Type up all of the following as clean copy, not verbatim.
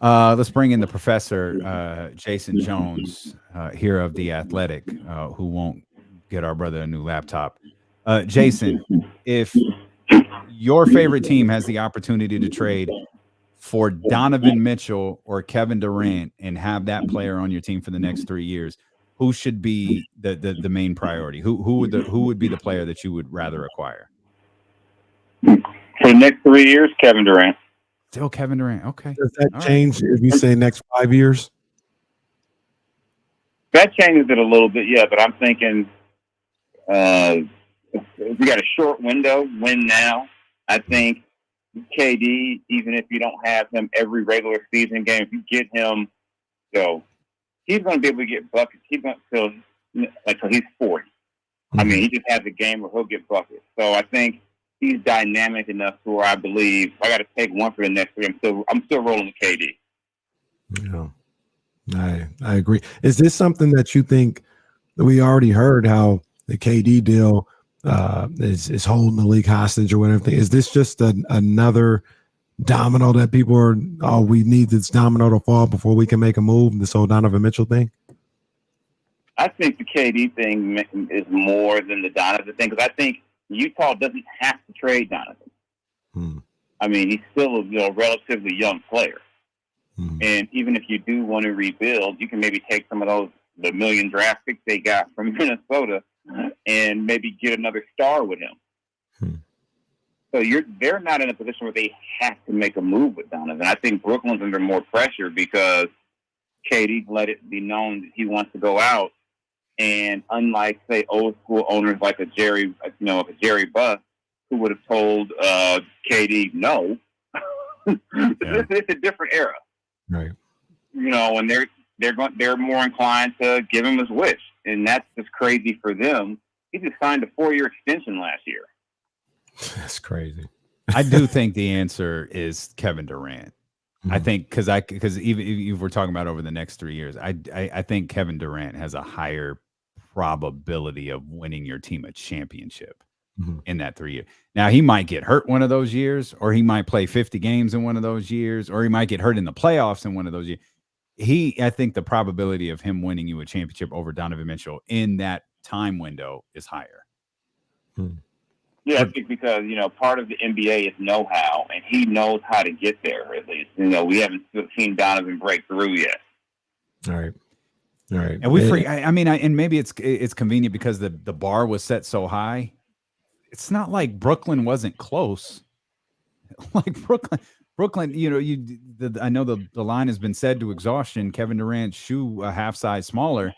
Let's bring in the professor, Jason Jones, here of The Athletic, who won't get our brother a new laptop. Jason, if your favorite team has the opportunity to trade for Donovan Mitchell or Kevin Durant and have that player on your team for the next 3 years, who should be the main priority? Who would be the player that you would rather acquire? For the next 3 years, Kevin Durant. Still Kevin Durant. Okay. Does that All change if you say next 5 years? That changes it a little bit, yeah. But I'm thinking if we got a short window, win now. I think KD, even if you don't have him every regular season game, if you get him, he's going to be able to get buckets. He's going to until he's 40. Mm-hmm. I mean, he just has a game where he'll get buckets. So I think he's dynamic enough to where I believe if I got to take one for the next 3. I'm still rolling with KD. Yeah, I agree. Is this something that you think that we already heard how the KD deal is holding the league hostage or whatever? Is this just another domino that people are? Oh, we need this domino to fall before we can make a move. This whole Donovan Mitchell thing. I think the KD thing is more than the Donovan thing because I think Utah doesn't have to trade Donovan. I mean, he's still a relatively young player. And even if you do want to rebuild, you can maybe take some of the million draft picks they got from Minnesota and maybe get another star with him. So they're not in a position where they have to make a move with Donovan. I think Brooklyn's under more pressure because KD let it be known that he wants to go out. And unlike, say, old school owners like a Jerry Buss, who would have told KD no, it's a different era, right? And they're more inclined to give him his wish, and that's just crazy for them. He just signed a 4-year extension last year. That's crazy. I do think the answer is Kevin Durant. I think because even if we're talking about over the next 3 years, I think Kevin Durant has a higher probability of winning your team a championship in that 3 years. Now he might get hurt one of those years, or he might play 50 games in one of those years, or he might get hurt in the playoffs in one of those years. I think the probability of him winning you a championship over Donovan Mitchell in that time window is higher. Yeah, I think because, part of the NBA is know-how, and he knows how to get there, at least. We haven't seen Donovan break through yet. All right. And we forget, and maybe it's convenient because the bar was set so high. It's not like Brooklyn wasn't close. Like Brooklyn, I know the line has been said to exhaustion, Kevin Durant's shoe a half size smaller.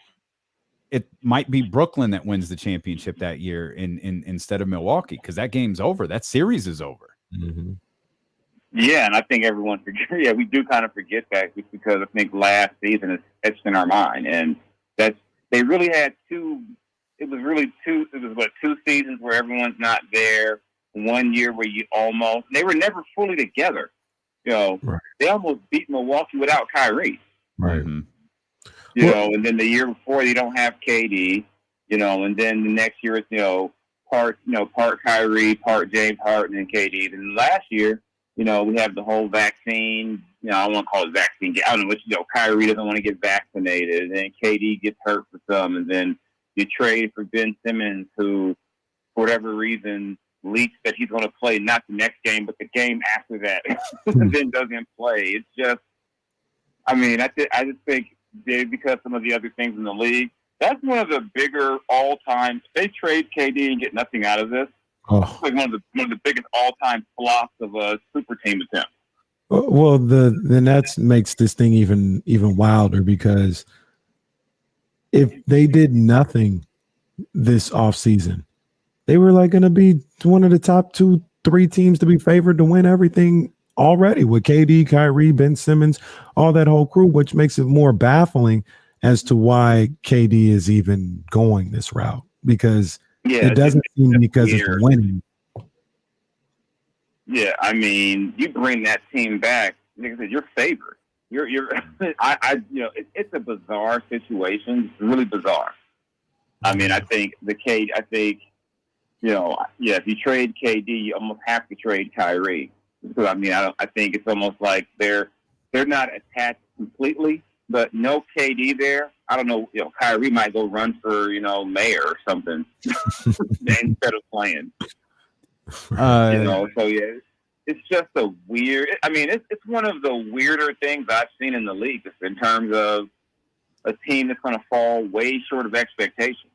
It might be Brooklyn that wins the championship that year instead of Milwaukee because that game's over. That series is over. Yeah, and I think everyone forgets. Yeah, we do kind of forget that just because I think last season is etched in our mind, and they really had two. It was two seasons where everyone's not there. 1 year where they were never fully together. Right. They almost beat Milwaukee without Kyrie. Right. And then the year before they don't have KD, and then the next year it's, part Kyrie, part James Harden and KD. And last year, we have the whole vaccine, I don't want to call it vaccine. I don't know, Kyrie doesn't want to get vaccinated, and then KD gets hurt for some, and then you trade for Ben Simmons, who, for whatever reason, leaks that he's going to play not the next game, but the game after that, and then doesn't play. It's just, I just think because some of the other things in the league, that's one of the bigger all-time. They trade KD and get nothing out of this. It's like one of the biggest all-time flops of a super team attempt. Well, then that makes this thing even wilder because if they did nothing this offseason, they were going to be one of the top 2-3 teams to be favored to win everything already with KD, Kyrie, Ben Simmons, all that whole crew, which makes it more baffling as to why KD is even going this route because it doesn't seem because it's winning. Yeah, you bring that team back, like I said, you're favored. It's a bizarre situation. It's really bizarre. I think if you trade KD, you almost have to trade Kyrie. Because I think it's almost like they're they're not attached completely, but no KD there. I don't know. Kyrie might go run for mayor or something instead of playing. So yeah, it's just a weird. I mean, it's one of the weirder things I've seen in the league, just in terms of a team that's going to fall way short of expectations.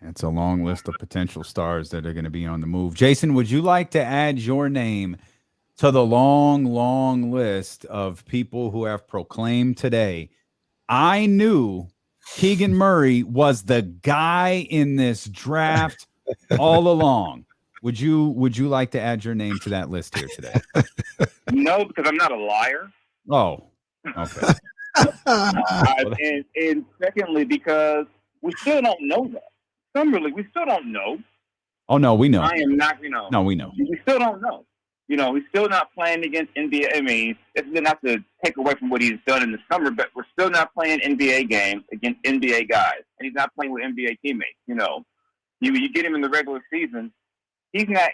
It's a long list of potential stars that are going to be on the move. Jason, would you like to add your name to the long, long list of people who have proclaimed today, I knew Keegan Murray was the guy in this draft all along? Would you like to add your name to that list here today? No, because I'm not a liar. Oh, okay. And secondly, because we still don't know that. Summer League, we still don't know. Oh, no, we know. I am not, No, we know. We still don't know. He's still not playing against NBA. I mean, it's not to take away from what he's done in the summer, but we're still not playing NBA games against NBA guys. And he's not playing with NBA teammates. You get him in the regular season, he's not,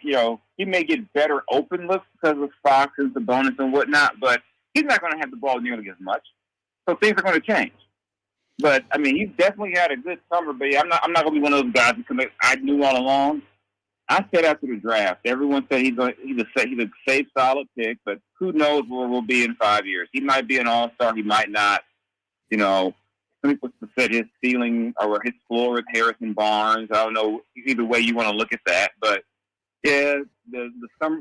he may get better open looks because of Fox and Sabonis and whatnot, but he's not going to have the ball nearly as much. So things are going to change. But, I mean, he's definitely had a good summer, but I'm not going to be one of those guys who I knew all along. I said after the draft, everyone said he's a safe, solid pick, but who knows where we'll be in 5 years. He might be an all-star. He might not. Some people said his ceiling or his floor is Harrison Barnes. I don't know either way you want to look at that. But, yeah, the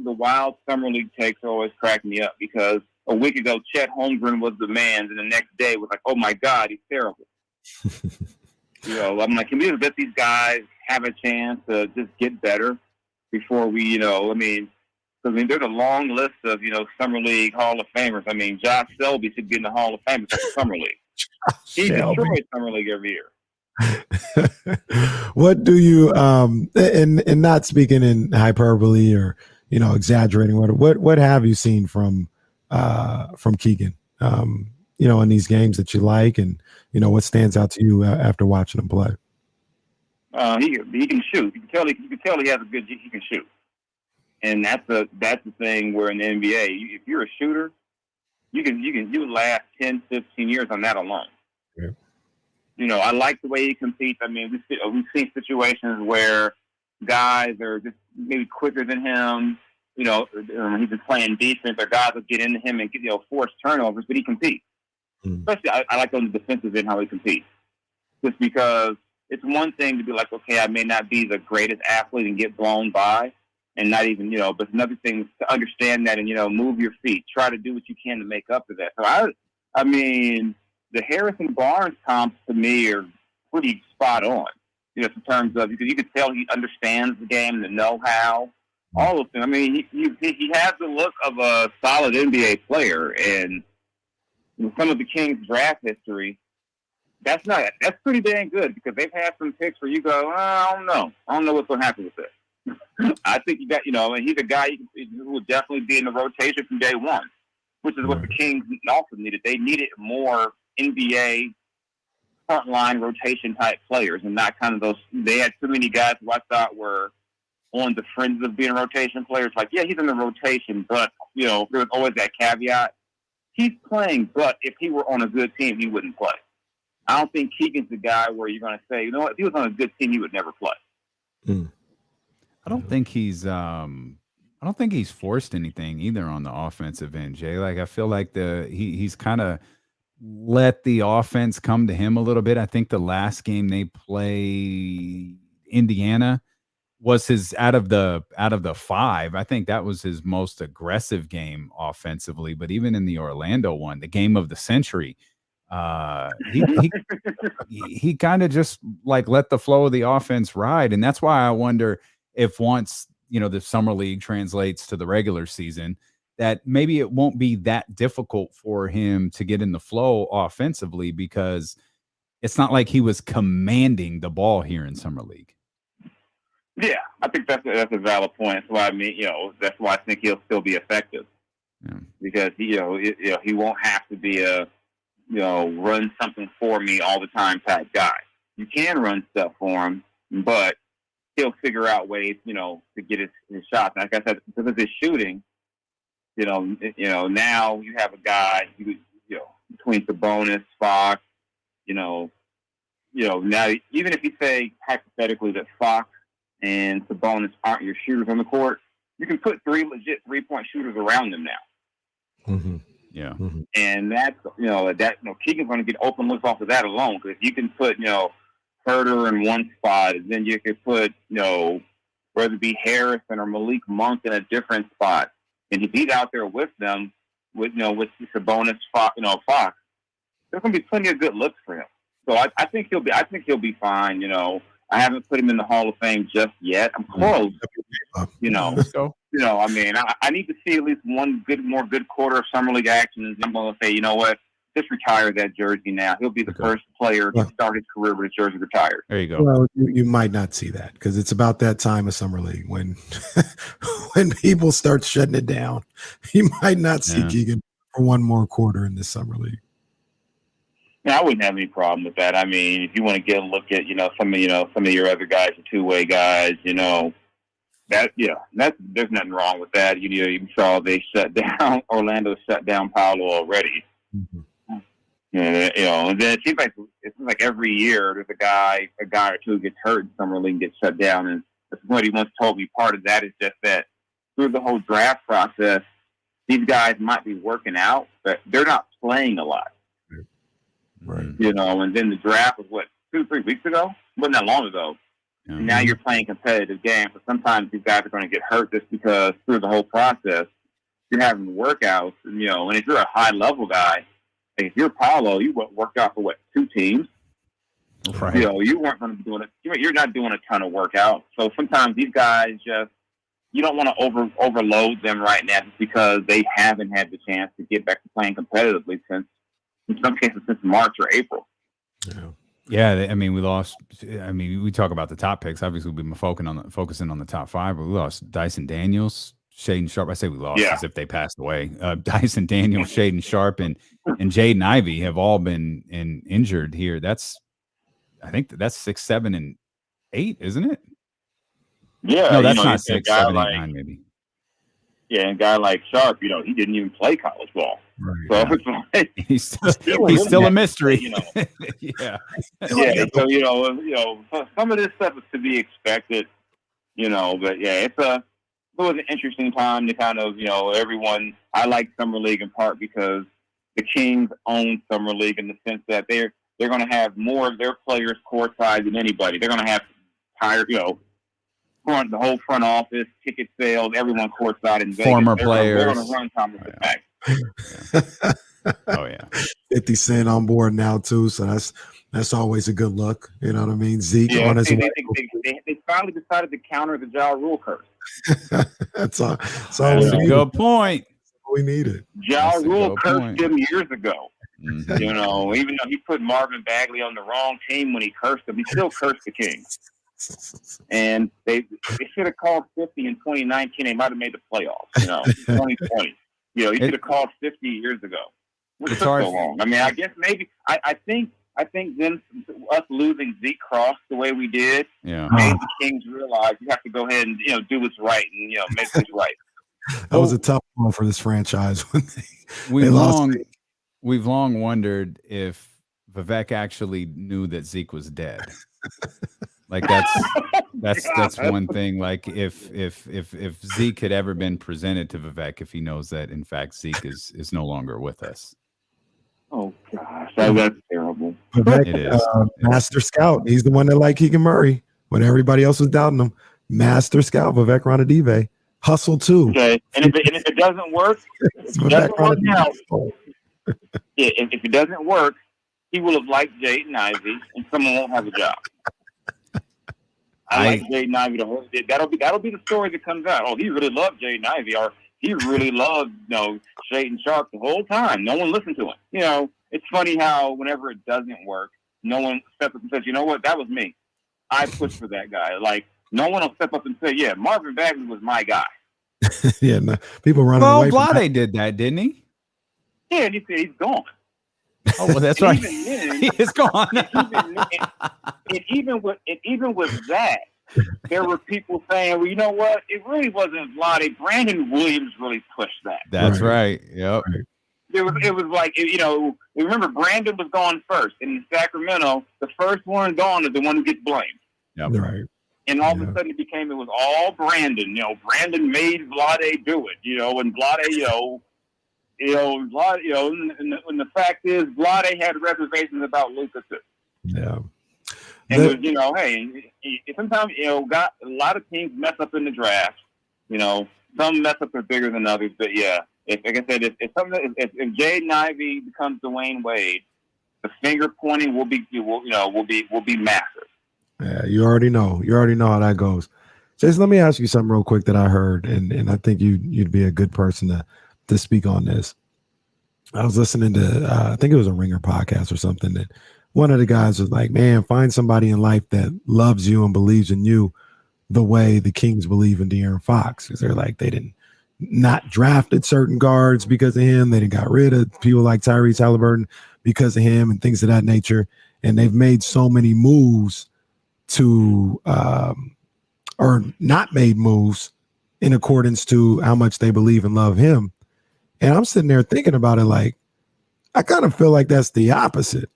wild summer league takes always crack me up because a week ago, Chet Holmgren was the man, and the next day was like, oh, my God, he's terrible. I'm like, can we let these guys have a chance to just get better before we, there's a long list of, Summer League Hall of Famers. I mean, Josh Selby should get in the Hall of Fame for the Summer League. He destroys Summer League every year. What do you, and not speaking in hyperbole or, exaggerating, what have you seen from Keegan, in these games that you like and, what stands out to you after watching him play? He can shoot. You can tell he has he can shoot. And that's the thing where in the NBA, if you're a shooter, you last 10, 15 years on that alone. Yeah. I like the way he competes. I mean, we've seen situations where guys are just maybe quicker than him. He's been playing defense, or guys will get into him and force turnovers, but he competes. Especially, I like on the defensive end how he competes. Just because it's one thing to be like, okay, I may not be the greatest athlete and get blown by, and not even, but another thing to understand that and, move your feet, try to do what you can to make up for that. So I mean, the Harrison Barnes comps to me are pretty spot on, in terms of, because you could tell he understands the game, the know-how, all those things. I mean, he has the look of a solid NBA player, and some of the Kings draft history, that's pretty dang good, because they've had some picks where you go, I don't know what's going to happen with this. I think you got, and he's a guy who will definitely be in the rotation from day one, which is what the Kings also needed. They needed more NBA frontline rotation type players, and not kind of those. They had too many guys who I thought were on the fringe of being rotation players. Like, yeah, he's in the rotation, but there was always that caveat. He's playing, but if he were on a good team, he wouldn't play. I don't think Keegan's the guy where you're going to say, if he was on a good team, he would never play. I don't think he's forced anything either on the offensive end, Jay. Like, I feel like he's kind of let the offense come to him a little bit. I think the last game they play Indiana was his out of the 5. I think that was his most aggressive game offensively. But even in the Orlando one, the game of the century, he kind of just like let the flow of the offense ride. And that's why I wonder if once, the summer league translates to the regular season, that maybe it won't be that difficult for him to get in the flow offensively, because it's not like he was commanding the ball here in summer league. Yeah, I think that's a valid point. That's why that's why I think he'll still be effective, because he won't have to be a run something for me all the time type guy. You can run stuff for him, but he'll figure out ways, to get his shots. Like I said, because of his shooting, Now you have a guy, between Sabonis, Fox, now even if you say hypothetically that Fox and Sabonis aren't your shooters on the court, you can put 3 legit 3-point shooters around them now. Mm-hmm. Yeah. Mm-hmm. And that's, Keegan's going to get open looks off of that alone. Because if you can put, Herter in one spot, and then you could put, whether it be Harrison or Malik Monk in a different spot. And if he's out there with them, with Sabonis, Fox, there's going to be plenty of good looks for him. So I think he'll be fine. I haven't put him in the Hall of Fame just yet. I'm close. Let's go. I need to see at least one more good quarter of summer league action, and I'm going to say, you know what, just retire that jersey now. He'll be the first player to start his career with his jersey retired. There you go. Well, you might not see that because it's about that time of summer league when when people start shutting it down. You might not see Keegan for one more quarter in this summer league. Yeah, I wouldn't have any problem with that. I mean, if you want to get a look at, some of your other guys, the two-way guys, there's nothing wrong with that. You saw they shut down Orlando shut down Paolo already. Mm-hmm. And then it seems like every year there's a guy or two gets hurt in summer league and gets shut down. And what he once told me, part of that is just that through the whole draft process, these guys might be working out, but they're not playing a lot. Right. And then the draft was 2-3 weeks ago? Wasn't that long ago. Mm-hmm. Now you're playing competitive games, but sometimes these guys are going to get hurt just because through the whole process, you're having workouts, and if you're a high level guy, like if you're Paolo, you worked out for 2 teams. Right. You weren't going to be doing it. You're not doing a ton of workout. So sometimes these guys you don't want to overload them right now just because they haven't had the chance to get back to playing competitively in some cases since March or April. Yeah, we lost. We talk about the top picks. Obviously, we've been focusing on the top 5, but we lost Dyson Daniels, Shaden Sharp. I say we lost as if they passed away. Dyson Daniels, Shaden Sharp, and Jaden Ivey have all been injured here. I think that's 6, 7, and 8, isn't it? Yeah, no, that's not 6, 7, 8, 9, maybe. Yeah, and a guy like Sharp, he didn't even play college ball. Right. So it's like, he's still a mystery. Yeah. So some of this stuff is to be expected, but yeah, it was an interesting time to kind of, everyone. I like summer league in part because the Kings own summer league in the sense that they're going to have more of their players courtside than anybody. They're going to have hired, the whole front office, ticket sales, everyone courtside in Vegas. Former players. They're going to run Thomas back. Oh yeah, 50 Cent on board now too, so that's always a good look. You know what I mean? Zeke on his way. They finally decided to counter the Ja Rule curse. That's a good point. We needed. Ja Rule cursed him years ago. Mm-hmm. Even though he put Marvin Bagley on the wrong team when he cursed him, he still cursed the Kings. And they should have called 50 in 2019. They might have made the playoffs. 2020. He should have called 50 years ago. Which took so long. I guess maybe I think then us losing Zeke Cross the way we did made the Kings realize you have to go ahead and do what's right and make what's right. That was a tough one for this franchise when we've long wondered if Vivek actually knew that Zeke was dead. Like that's one thing. Like if Zeke had ever been presented to Vivek, if he knows that in fact Zeke is no longer with us. Oh gosh, that's terrible. Vivek, it is master scout. He's the one that liked Keegan Murray when everybody else was doubting him. Master scout Vivek Ranadive. Hustle too. Okay, and if it doesn't work, if it doesn't work, he will have liked Jaden Ivey, and someone won't have a job. I like Jaden Ivey the whole. That'll be the story that comes out. Oh, he really loved Jaden Ivey, or he really loved Shaden Sharp the whole time. No one listened to him. It's funny how whenever it doesn't work, no one steps up and says, "You know what? That was me. I pushed for that guy." Like no one will step up and say, "Yeah, Marvin Bagley was my guy." Yeah, no, people running away. Well, Vlade did that, didn't he? Yeah, and he said he's gone. Oh, well, that's right. Even then, he is gone. and even with that, there were people saying, well, you know what? It really wasn't Vlade. Brandon Williams really pushed that. That's right. Yep. Right. It was like, remember Brandon was gone first. And in Sacramento, the first one gone is the one who gets blamed. Yep. Right. And all of a sudden it was all Brandon. Brandon made Vlade do it, and Vlade, and the fact is, Vlade had reservations about Luka too. Yeah. And it was, hey, sometimes, a lot of teams mess up in the draft. Some mess up are bigger than others, but yeah, like I said, if Jaden Ivey becomes Dwayne Wade, the finger pointing will be massive. Yeah, you already know how that goes. Jason, let me ask you something real quick that I heard, and I think you'd be a good person to speak on this. I was listening to I think it was a Ringer podcast or something, that one of the guys was like, man, find somebody in life that loves you and believes in you the way the Kings believe in De'Aaron Fox. Because they're like, they didn't not drafted certain guards because of him. They didn't got rid of people like Tyrese Halliburton because of him and things of that nature. And they've made so many moves to or not made moves in accordance to how much they believe and love him. And I'm sitting there thinking about it like, I kind of feel like that's the opposite.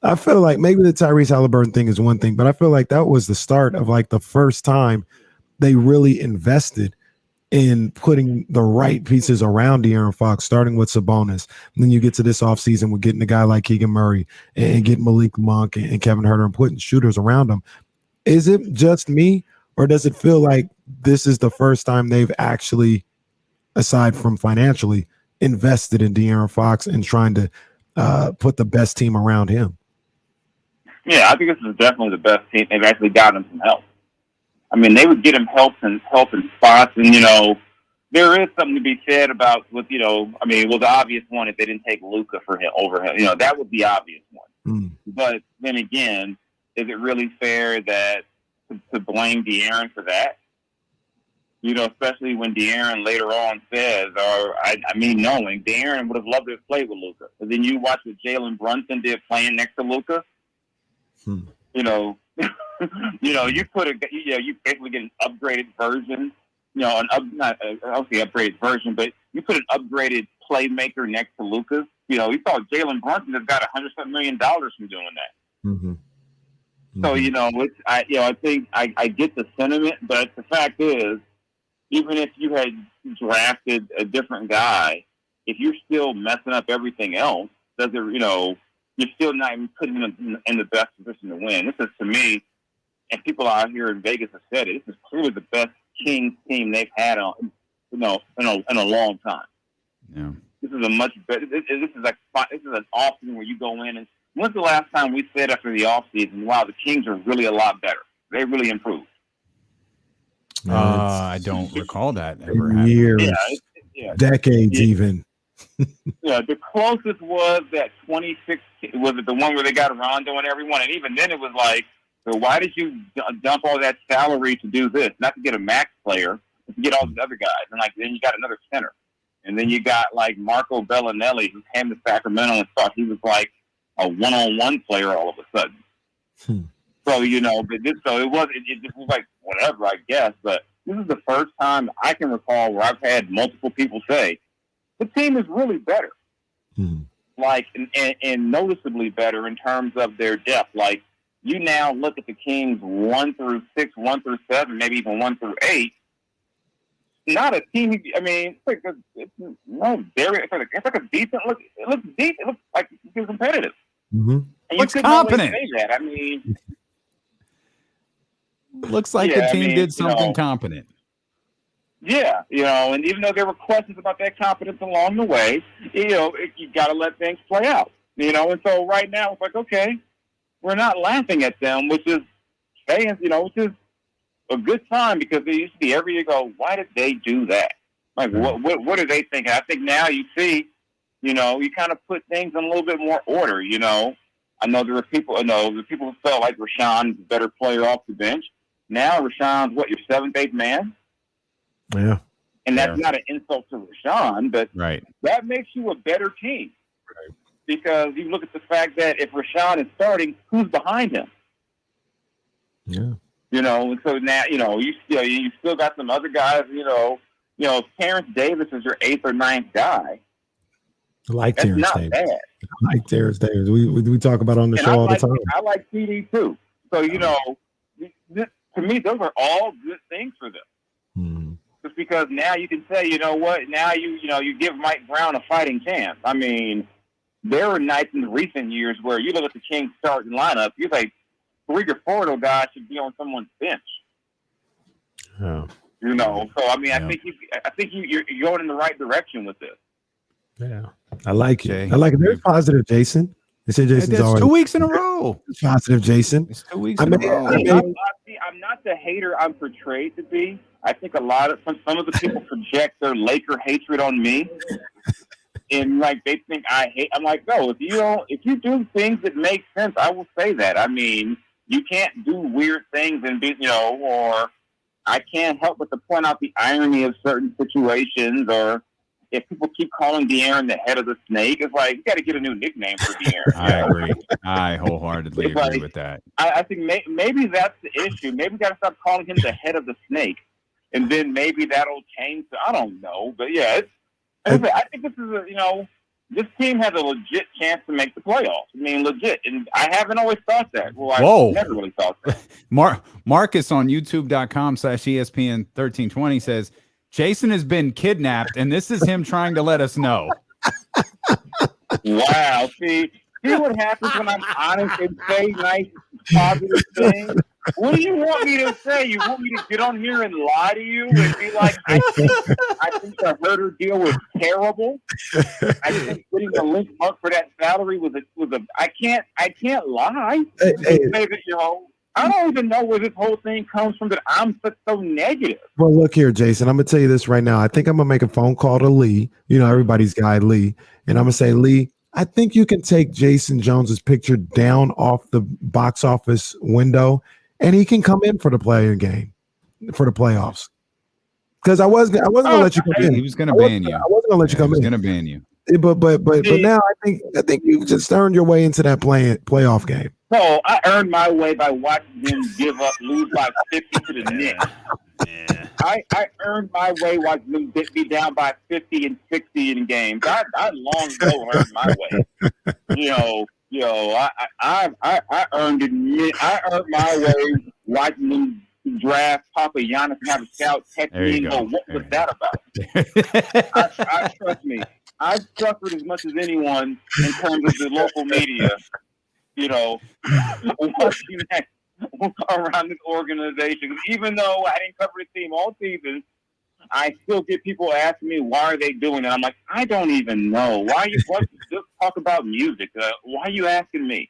I feel like maybe the Tyrese Halliburton thing is one thing, but I feel like that was the start of like the first time they really invested in putting the right pieces around De'Aaron Fox, starting with Sabonis. And then you get to this offseason with getting a guy like Keegan Murray and getting Malik Monk and Kevin Huerter and putting shooters around them. Is it just me, or does it feel like this is the first time they've actually, aside from financially, invested in De'Aaron Fox and trying to put the best team around him? Yeah, I think this is definitely the best team. They've actually got him some help. I mean, they would get him help in spots, and there is something to be said about with the obvious one if they didn't take Luka for him over him. That was the obvious one. But then again, is it really fair that to blame De'Aaron for that? Especially when De'Aaron later on says, knowing De'Aaron would have loved to have played with Luka. But then you watch what Jalen Brunson did playing next to Luka. You basically get an upgraded version. Not obviously upgraded version, but you put an upgraded playmaker next to Luka. You saw Jalen Brunson has got $100 million from doing that. Mm-hmm. So I think I get the sentiment, but the fact is, even if you had drafted a different guy, if you're still messing up everything else, you're still not even putting them in the best position to win. This is, to me, and people out here in Vegas have said it, this is clearly the best Kings team they've had in a long time. Yeah. This is a much better. This is an offseason where you go in and. When's the last time we said after the offseason, wow, the Kings are really a lot better? They really improved. I don't recall that ever happening. Years, decades, even. The closest was that 2016. Was it the one where they got Rondo and everyone? And even then, it was like, so why did you dump all that salary to do this? Not to get a max player, but to get all these other guys. And then you got another center, and then you got like Marco Bellinelli, who came to Sacramento and thought he was like a one-on-one player all of a sudden. So, it just was like, whatever, I guess. But this is the first time I can recall where I've had multiple people say, the team is really better. Like, and noticeably better in terms of their depth. Like, you now look at the Kings 1 through 6, 1 through 7, maybe even 1 through 8. Not a team. I mean, it's like a decent look. It looks deep. It looks like it's competitive. And looks competent. Say that. I mean, looks like the team did something competent. Yeah, and even though there were questions about that competence along the way, you got to let things play out. And so right now it's like, okay, we're not laughing at them, which is fans, which is a good sign, because they used to be every year go, why did they do that? Like, what are they thinking? I think now you see, you kind of put things in a little bit more order. I know there were people, who felt like Rashawn is a better player off the bench. Now Rashawn's your 7th, 8th man? Yeah. And that's not an insult to Rashawn, but that makes you a better team. Right. Because you look at the fact that if Rashawn is starting, who's behind him? Yeah. And so now, you still got some other guys, Terrence Davis is your 8th or 9th guy. I like That's Terrence not Davis. bad. I like Terrence Davis. We talk about on the show all the time. I like CD too. So, to me, those are all good things for them. Mm-hmm. Just because now you can say, you know what, now you give Mike Brown a fighting chance. I mean, there were nights in the recent years where you look at the Kings starting lineup, you're like, 3 or 4 of those guys should be on someone's bench. Yeah. So I mean, I think you're going in the right direction with this. Yeah, I like it. I like it. There's positive, Jason. They say Jason's that's already 2 weeks in a row. Positive, Jason. It's 2 weeks in a row. I'm not the hater I'm portrayed to be. I think some of the people project their Laker hatred on me, and like they think I hate. I'm like, no. If you do things that make sense, I will say that. I mean, you can't do weird things and be, or I can't help but to point out the irony of certain situations, or if people keep calling De'Aaron the head of the snake, it's like, you got to get a new nickname for De'Aaron. I agree. I wholeheartedly agree with that. I think maybe that's the issue. Maybe we got to stop calling him the head of the snake, and then maybe that'll change. I don't know. But yeah, I think this is this team has a legit chance to make the playoffs. I mean, legit. And I haven't always thought that. Well, I never really thought that. Marcus on youtube.com/ESPN 1320 says, Jason has been kidnapped, and this is him trying to let us know. Wow. See what happens when I'm honest and say nice, positive things? What do you want me to say? You want me to get on here and lie to you and be like, I think the Herder deal was terrible. I think putting the link up for that salary was a. I can't lie. I don't even know where this whole thing comes from that I'm so negative. Well, look here, Jason. I'm gonna tell you this right now. I think I'm gonna make a phone call to Lee. Everybody's guy, Lee, and I'm gonna say, Lee, I think you can take Jason Jones's picture down off the box office window, and he can come in for the player game, for the playoffs. Because I wasn't gonna let you come in. He was gonna ban you. I wasn't gonna let you come in. He was gonna ban you. But now I think you just earned your way into that playoff game. So I earned my way by watching them lose by 50 to the Knicks. Yeah. I earned my way watching them be down by 50 and 60 in games. I long ago earned my way. I earned it. I earned my way watching them draft Papa Giannis and have a scout text me and go, what was that about? I trust me. I've suffered as much as anyone in terms of the local media, watching that around this organization. Even though I didn't cover the team all season, I still get people asking me, why are they doing it? I'm like, I don't even know. Why you just talk about music? Why are you asking me?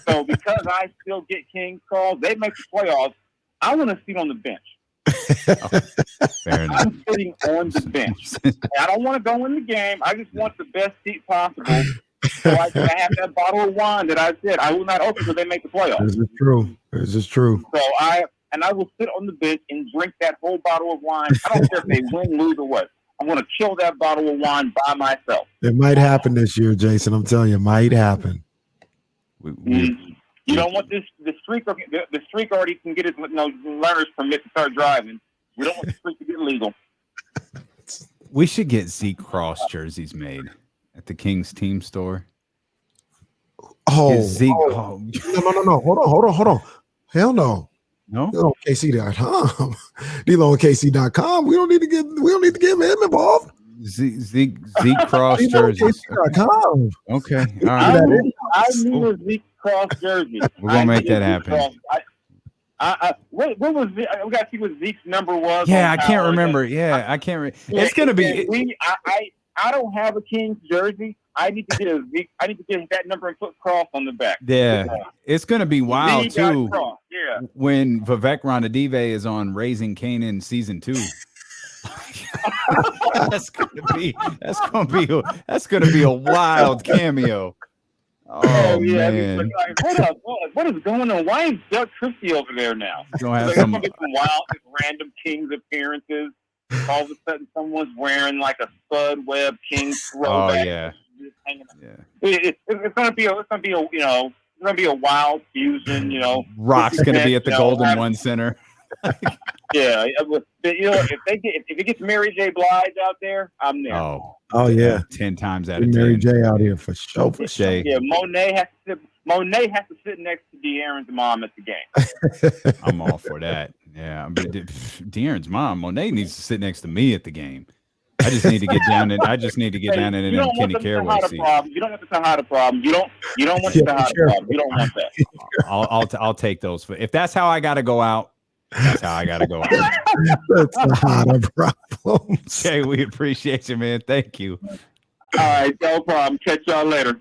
So because I still get Kings calls, they make the playoffs. I want to sit on the bench. Fair enough. I'm sitting on the bench. I don't want to go in the game. I just want the best seat possible. So I have that bottle of wine that I said I will not open until they make the playoffs. This is true. So I will sit on the bench and drink that whole bottle of wine. I don't care if they win, lose, or what. I'm going to chill that bottle of wine by myself. It might happen this year, Jason. I'm telling you, it might happen. You don't want this. The streak already can get his learner's permit to start driving. We don't want the streak to get legal. We should get Zeke Cross jerseys made at the Kings team store. No. Hold on. Hell no. No? Deal on KC.com. Deal on KC.com. We don't need to get him involved. Zeke Cross jerseys. KC.com. Okay. All right. I need a Zeke Cross jersey. We're gonna make that happen. What was we got to see what Zeke's number was? Yeah, I can't remember. Yeah, I can't. It's gonna be. I don't have a Kings jersey. I need to get a Zeke. I need to get that number and put Cross on the back. Yeah, it's gonna be wild too. Yeah. When Vivek Ranadive is on Raising Kanan season 2. that's gonna be a wild cameo. Oh yeah, man! Hold up, what is going on? Why is Doug Christie over there now? Gonna have some wild, random Kings appearances. All of a sudden, someone's wearing like a Spud Webb Kings throwback. Oh yeah. It's gonna be a gonna be a wild fusion. You know, Rock's going to be at the Golden One Center. Yeah, if it gets Mary J. Blige out there, I'm there. Oh yeah, 10 times out of 10. Mary J. out here for sure. Yeah, Monet has to sit next to De'Aaron's mom at the game. I'm all for that. Yeah, De'Aaron's mom, Monet, needs to sit next to me at the game. I just need to get down and in them Kenny Caraway seat. You don't want to hide a problem. You don't want to hide a problem. You don't want that. I'll take those. If that's how I got to go out, that's how I got to go out. That's not a problem. Okay, we appreciate you, man. Thank you. All right, no problem. Catch y'all later.